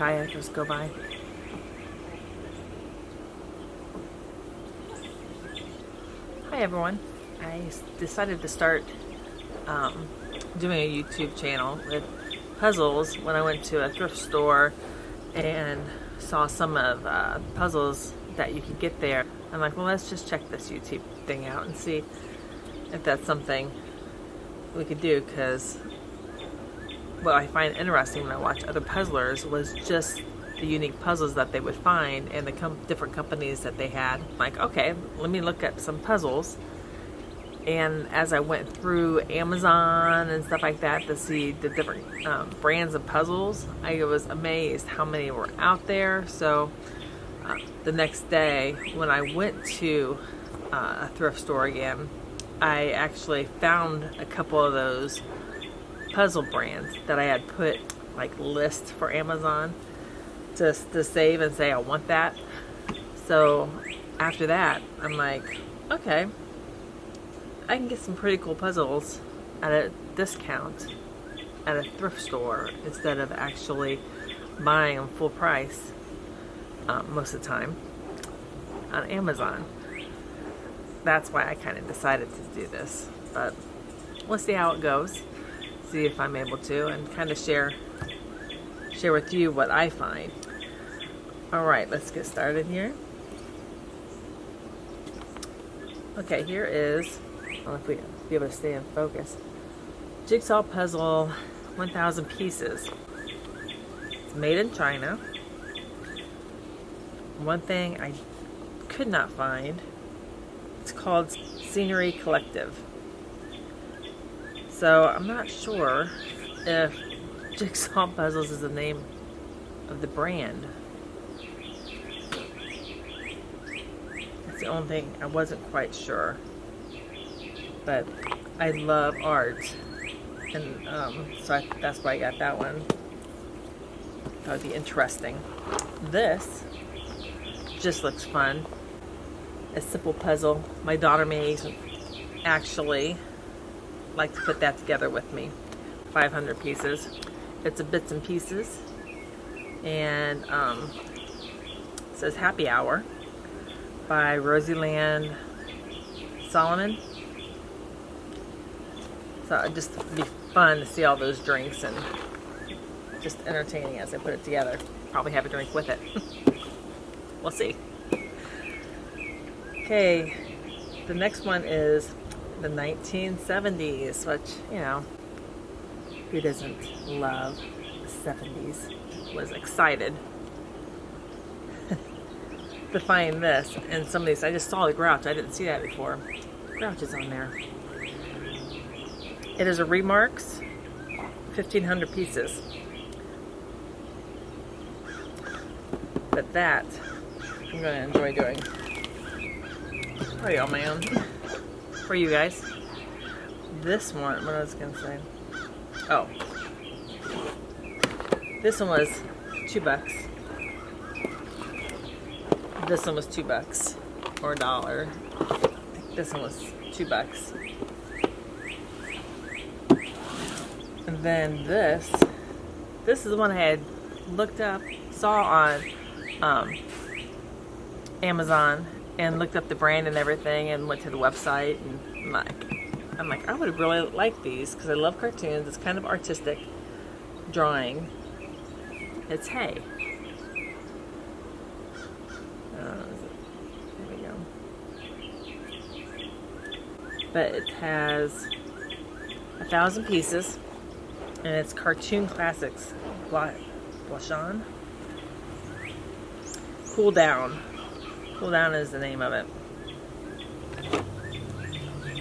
kayakers go by. Hi everyone. I decided to start doing a YouTube channel with puzzles when I went to a thrift store and saw some of puzzles that you could get there. I'm like, well, let's just check this YouTube thing out and see if that's something we could do, because what I find interesting when I watch other puzzlers was just the unique puzzles that they would find and the different companies that they had. I'm like, okay, let me look at some puzzles. And as I went through Amazon and stuff like that to see the different brands of puzzles, I was amazed how many were out there. So the next day when I went to a thrift store again, I actually found a couple of those puzzle brands that I had put like list for Amazon just to save and say I want that. So after that, I'm like, okay, I can get some pretty cool puzzles at a discount at a thrift store instead of actually buying them full price most of the time on Amazon. That's why I kind of decided to do this, but we'll see how it goes, see if I'm able to, and kind of share with you what I find. Alright, let's get started here. Okay, here is, I don't know if we can be able to stay in focus, Jigsaw Puzzle 1000 pieces. It's made in China. One thing I could not find, it's called Scenery Collective. So I'm not sure if Jigsaw Puzzles is the name of the brand. That's the only thing I wasn't quite sure. But I love art, and so that's why I got that one. That would be interesting. This just looks fun. A simple puzzle. My daughter may actually like to put that together with me. 500 pieces. It's a bits and pieces, and it says Happy Hour by Rosie Solomon. So it'd just be fun to see all those drinks and just entertaining as I put it together. Probably have a drink with it. We'll see. Okay, the next one is the 1970s, which, you know, who doesn't love the 70s? Was excited to find this. And some of these, I just saw the Grouch. I didn't see that before. Grouch is on there. It is a Remarks, 1,500 pieces. But that, I'm going to enjoy doing. Probably on my own. For you guys. This one, what I was going to say. Oh. This one was $2. This one was $2 or $1. I think this one was $2. And then this is the one I had looked up, saw on Amazon, and looked up the brand and everything, and went to the website, and I'm like, I would really like these because I love cartoons. It's kind of artistic drawing. It's Heye. There we go. But it has 1,000 pieces, and it's Cartoon Classics. Blashan? Cool Down. Cool Down is the name of it.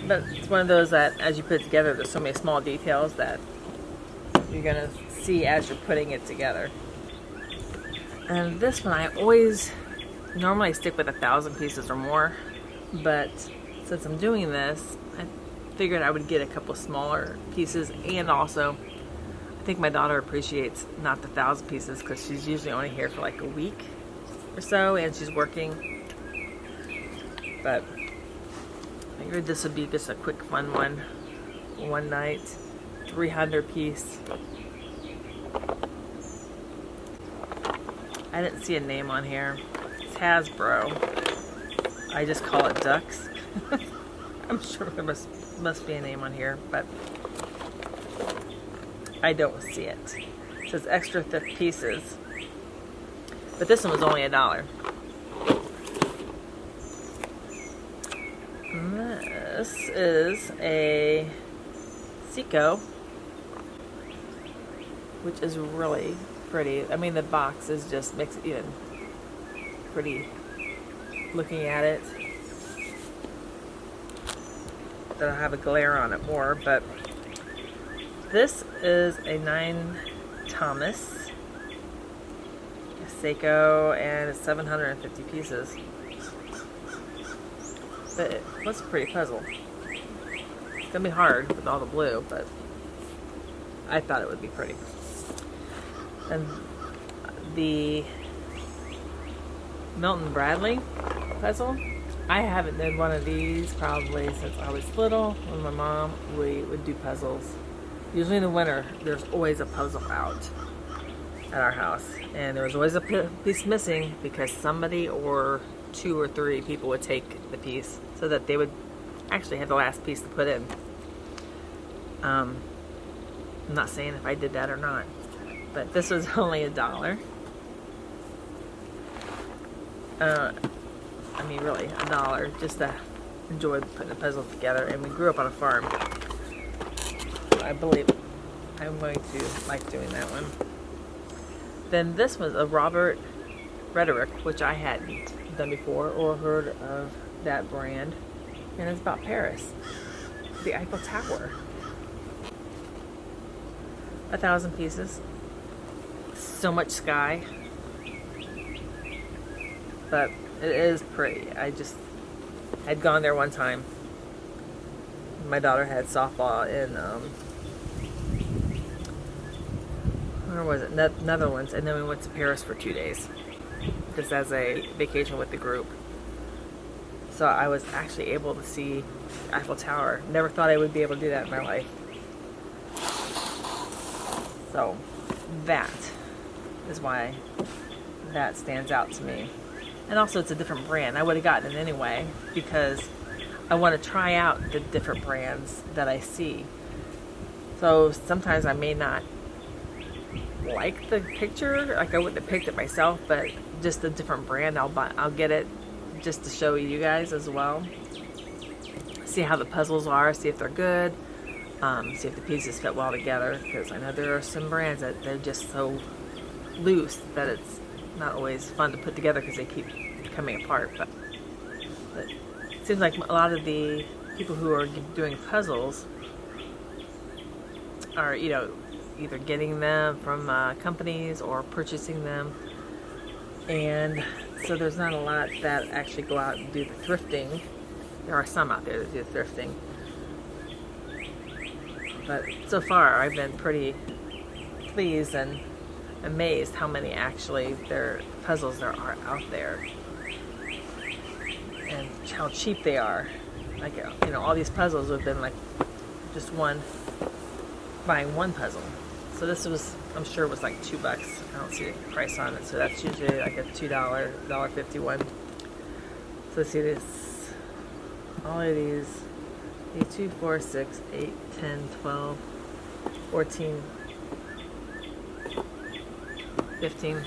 But it's one of those that, as you put it together, there's so many small details that you're going to see as you're putting it together. And this one, I always normally stick with 1,000 pieces or more, but since I'm doing this, I figured I would get a couple smaller pieces, and also I think my daughter appreciates not the 1,000 pieces because she's usually only here for like a week or so, and she's working. But I figured this would be just a quick fun one night. 300 piece. I didn't see a name on here. It's Hasbro. I just call it ducks. I'm sure there must be a name on here, but I don't see it. It says extra thrift pieces. But this one was only $1. And this is a Ceaco, which is really pretty. I mean, the box is just makes it even pretty looking at it. That'll have a glare on it more, but this is a 9 Thomas Ceaco, and it's 750 pieces. But it was a pretty puzzle. It's gonna be hard with all the blue, but I thought it would be pretty. And the Milton Bradley puzzle, I haven't done one of these probably since I was little. With my mom, we would do puzzles. Usually in the winter, there's always a puzzle out at our house. And there was always a piece missing because somebody or 2 or 3 people would take the piece so that they would actually have the last piece to put in. I'm not saying if I did that or not, but this was only $1. I mean, really, $1 just to enjoy putting a puzzle together. And we grew up on a farm. I believe I'm going to like doing that one. Then this was a Rederick, which I hadn't done before or heard of that brand. And it's about Paris. The Eiffel Tower. 1,000 pieces. So much sky. But it is pretty. I just had gone there one time. My daughter had softball in where was it? Netherlands, and then we went to Paris for 2 days, just as a vacation with the group. So I was actually able to see Eiffel Tower. Never thought I would be able to do that in my life. So that is why that stands out to me. And also it's a different brand. I would have gotten it anyway because I want to try out the different brands that I see. So sometimes I may not like the picture, like I wouldn't have picked it myself, but just a different brand, I'll get it just to show you guys as well. See how the puzzles are, see if they're good, see if the pieces fit well together, because I know there are some brands that they're just so loose that it's not always fun to put together because they keep coming apart. But it seems like a lot of the people who are doing puzzles are, you know, either getting them from companies or purchasing them, and so there's not a lot that actually go out and do the thrifting. There are some out there that do thrifting, but so far I've been pretty pleased and amazed how many actually puzzles there are out there, and how cheap they are. Like, you know, all these puzzles have been like just buying one puzzle. So this was, I'm sure it was like $2. I don't see the price on it, so that's usually like a $2, $1.51. So let's see this. All of these 2, 4, 6, 8, 10, 12, 14, 15.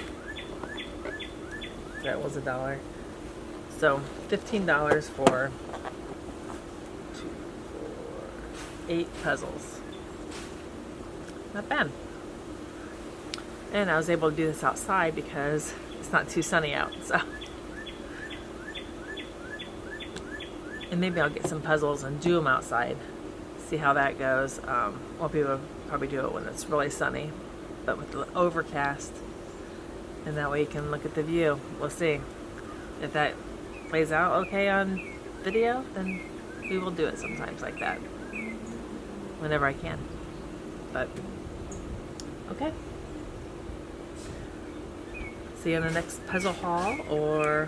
That was $1. So $15 for 2, 4, 8 puzzles. Not bad. And I was able to do this outside because it's not too sunny out. So, and maybe I'll get some puzzles and do them outside. See how that goes. Well, people probably do it when it's really sunny, but with the overcast, and that way you can look at the view. We'll see if that plays out okay on video. Then we will do it sometimes like that, whenever I can. But okay. See you in the next puzzle haul, or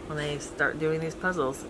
when I start doing these puzzles.